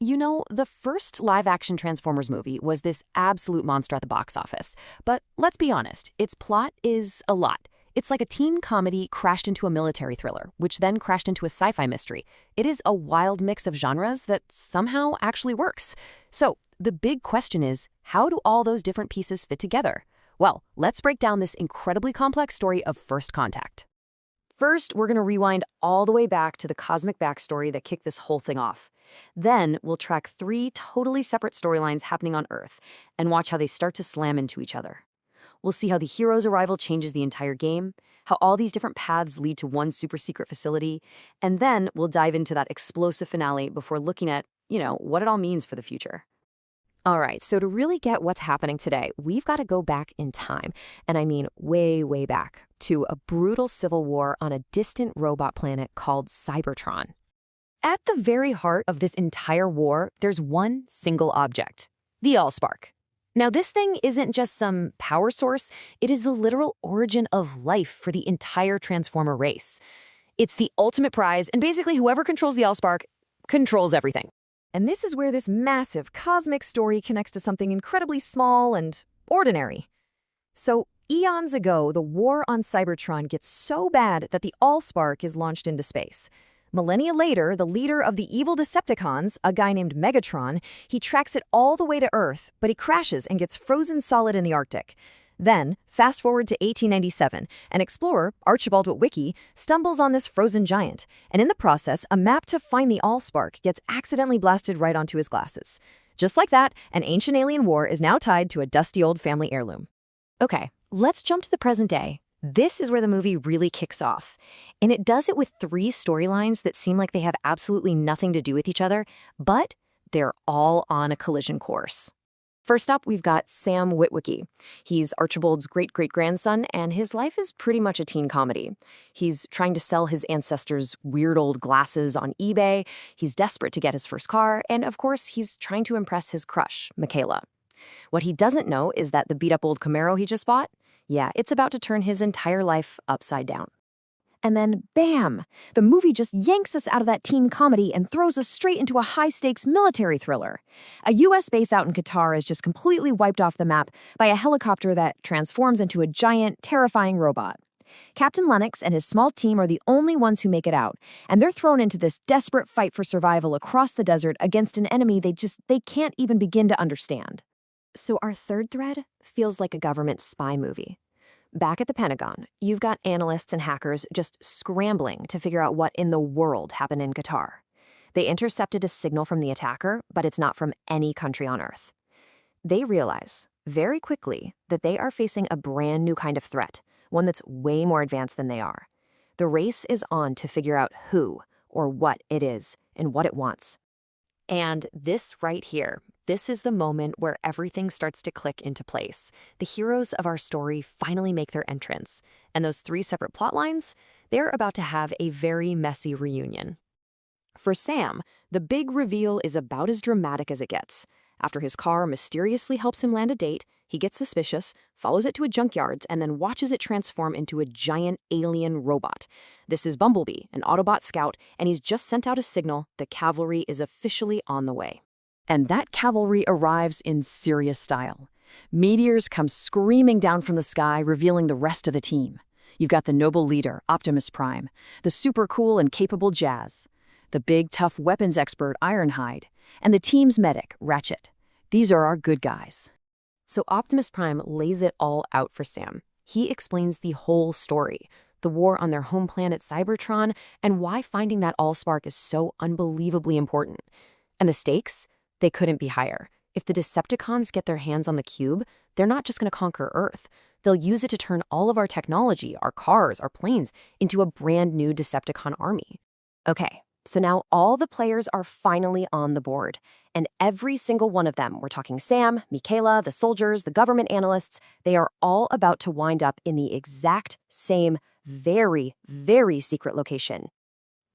You know, the first live-action Transformers movie was this absolute monster at the box office. But let's be honest, its plot is a lot. It's like a teen comedy crashed into a military thriller, which then crashed into a sci-fi mystery. It is a wild mix of genres that somehow actually works. So, the big question is, how do all those different pieces fit together? Well, let's break down this incredibly complex story of First Contact. First, we're going to rewind all the way back to the cosmic backstory that kicked this whole thing off. Then, we'll track 3 totally separate storylines happening on Earth and watch how they start to slam into each other. We'll see how the hero's arrival changes the entire game, how all these different paths lead to one super secret facility, and then we'll dive into that explosive finale before looking at, what it all means for the future. All right, so to really get what's happening today, we've got to go back in time, and I mean way, way back, to a brutal civil war on a distant robot planet called Cybertron. At the very heart of this entire war, there's one single object, the AllSpark. Now, this thing isn't just some power source, it is the literal origin of life for the entire Transformer race. It's the ultimate prize, and basically whoever controls the AllSpark controls everything. And this is where this massive cosmic story connects to something incredibly small and ordinary. So, eons ago, the war on Cybertron gets so bad that the AllSpark is launched into space. Millennia later, the leader of the evil Decepticons, a guy named Megatron, he tracks it all the way to Earth, but he crashes and gets frozen solid in the Arctic. Then, fast forward to 1897, an explorer, Archibald Witwicky, stumbles on this frozen giant, and in the process, a map to find the AllSpark gets accidentally blasted right onto his glasses. Just like that, an ancient alien war is now tied to a dusty old family heirloom. Okay, let's jump to the present day. This is where the movie really kicks off. And it does it with 3 storylines that seem like they have absolutely nothing to do with each other, but they're all on a collision course. First up, we've got Sam Witwicky. He's Archibald's great-great-grandson, and his life is pretty much a teen comedy. He's trying to sell his ancestors' weird old glasses on eBay, he's desperate to get his first car, and of course, he's trying to impress his crush, Michaela. What he doesn't know is that the beat-up old Camaro he just bought, it's about to turn his entire life upside down. And then, bam! The movie just yanks us out of that teen comedy and throws us straight into a high-stakes military thriller. A U.S. base out in Qatar is just completely wiped off the map by a helicopter that transforms into a giant, terrifying robot. Captain Lennox and his small team are the only ones who make it out, and they're thrown into this desperate fight for survival across the desert against an enemy they can't even begin to understand. So our third thread feels like a government spy movie. Back at the Pentagon, you've got analysts and hackers just scrambling to figure out what in the world happened in Qatar. They intercepted a signal from the attacker, but it's not from any country on Earth. They realize, very quickly, that they are facing a brand new kind of threat, one that's way more advanced than they are. The race is on to figure out who, or what it is, and what it wants. And this right here, this is the moment where everything starts to click into place. The heroes of our story finally make their entrance, and those 3 separate plot lines, they're about to have a very messy reunion. For Sam, the big reveal is about as dramatic as it gets. After his car mysteriously helps him land a date, he gets suspicious, follows it to a junkyard, and then watches it transform into a giant alien robot. This is Bumblebee, an Autobot scout, and he's just sent out a signal the cavalry is officially on the way. And that cavalry arrives in serious style. Meteors come screaming down from the sky, revealing the rest of the team. You've got the noble leader, Optimus Prime, the super cool and capable Jazz, the big tough weapons expert, Ironhide, and the team's medic, Ratchet. These are our good guys. So Optimus Prime lays it all out for Sam. He explains the whole story, the war on their home planet Cybertron, and why finding that AllSpark is so unbelievably important. And the stakes? They couldn't be higher. If the Decepticons get their hands on the cube, they're not just going to conquer Earth. They'll use it to turn all of our technology, our cars, our planes, into a brand new Decepticon army. Okay, so now all the players are finally on the board. And every single one of them, we're talking Sam, Michaela, the soldiers, the government analysts, they are all about to wind up in the exact same, very, very secret location.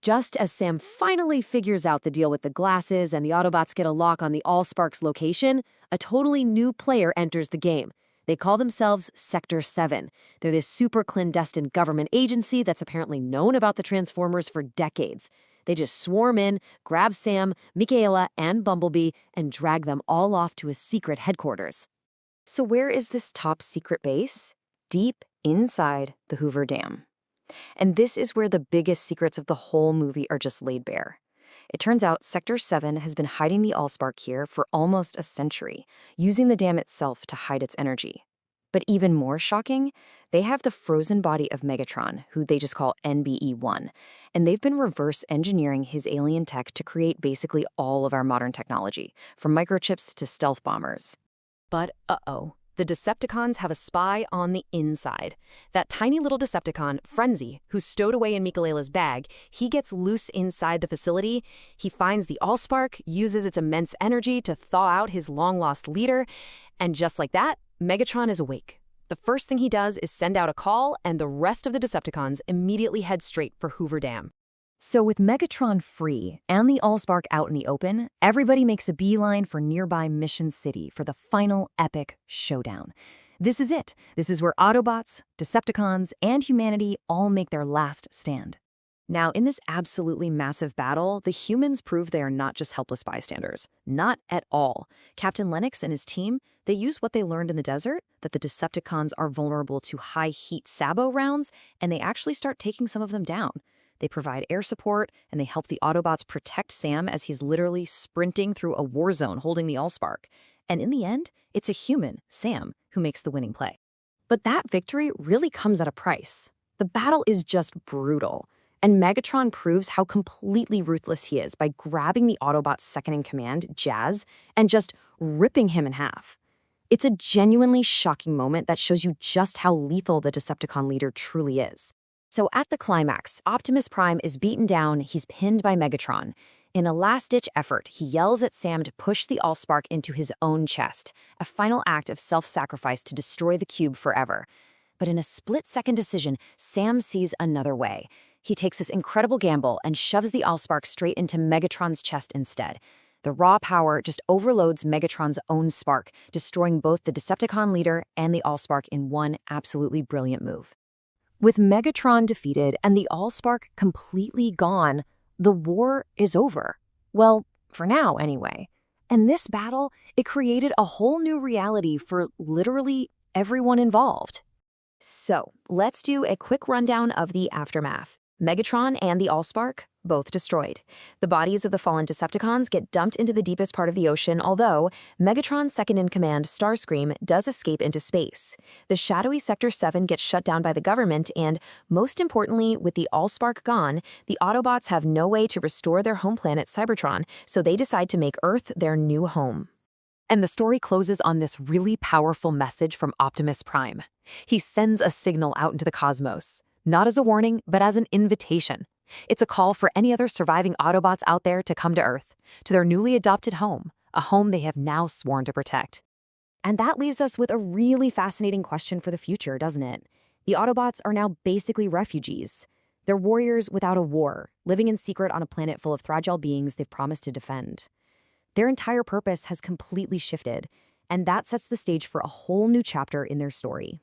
Just as Sam finally figures out the deal with the glasses and the Autobots get a lock on the AllSpark's location, a totally new player enters the game. They call themselves Sector 7. They're this super clandestine government agency that's apparently known about the Transformers for decades. They just swarm in, grab Sam, Michaela, and Bumblebee, and drag them all off to a secret headquarters. So where is this top secret base? Deep inside the Hoover Dam. And this is where the biggest secrets of the whole movie are just laid bare. It turns out Sector 7 has been hiding the AllSpark here for almost a century, using the dam itself to hide its energy. But even more shocking, they have the frozen body of Megatron, who they just call NBE-1, and they've been reverse engineering his alien tech to create basically all of our modern technology, from microchips to stealth bombers. But uh-oh. The Decepticons have a spy on the inside. That tiny little Decepticon, Frenzy, who's stowed away in Michaela's bag, he gets loose inside the facility. He finds the AllSpark, uses its immense energy to thaw out his long-lost leader, and just like that, Megatron is awake. The first thing he does is send out a call, and the rest of the Decepticons immediately head straight for Hoover Dam. So with Megatron free and the AllSpark out in the open, everybody makes a beeline for nearby Mission City for the final epic showdown. This is it. This is where Autobots, Decepticons, and humanity all make their last stand. Now, in this absolutely massive battle, the humans prove they are not just helpless bystanders. Not at all. Captain Lennox and his team, they use what they learned in the desert, that the Decepticons are vulnerable to high-heat sabot rounds, and they actually start taking some of them down. They provide air support, and they help the Autobots protect Sam as he's literally sprinting through a war zone holding the AllSpark. And in the end, it's a human, Sam, who makes the winning play. But that victory really comes at a price. The battle is just brutal. And Megatron proves how completely ruthless he is by grabbing the Autobot's second-in-command, Jazz, and just ripping him in half. It's a genuinely shocking moment that shows you just how lethal the Decepticon leader truly is. So at the climax, Optimus Prime is beaten down, he's pinned by Megatron. In a last-ditch effort, he yells at Sam to push the AllSpark into his own chest, a final act of self-sacrifice to destroy the cube forever. But in a split-second decision, Sam sees another way. He takes this incredible gamble and shoves the AllSpark straight into Megatron's chest instead. The raw power just overloads Megatron's own spark, destroying both the Decepticon leader and the AllSpark in one absolutely brilliant move. With Megatron defeated and the AllSpark completely gone, the war is over. Well, for now anyway. And this battle, it created a whole new reality for literally everyone involved. So, let's do a quick rundown of the aftermath. Megatron and the AllSpark, both destroyed. The bodies of the fallen Decepticons get dumped into the deepest part of the ocean, although Megatron's second-in-command, Starscream, does escape into space. The shadowy Sector 7 gets shut down by the government, and, most importantly, with the AllSpark gone, the Autobots have no way to restore their home planet Cybertron, so they decide to make Earth their new home. And the story closes on this really powerful message from Optimus Prime. He sends a signal out into the cosmos. Not as a warning, but as an invitation. It's a call for any other surviving Autobots out there to come to Earth, to their newly adopted home, a home they have now sworn to protect. And that leaves us with a really fascinating question for the future, doesn't it? The Autobots are now basically refugees. They're warriors without a war, living in secret on a planet full of fragile beings they've promised to defend. Their entire purpose has completely shifted, and that sets the stage for a whole new chapter in their story.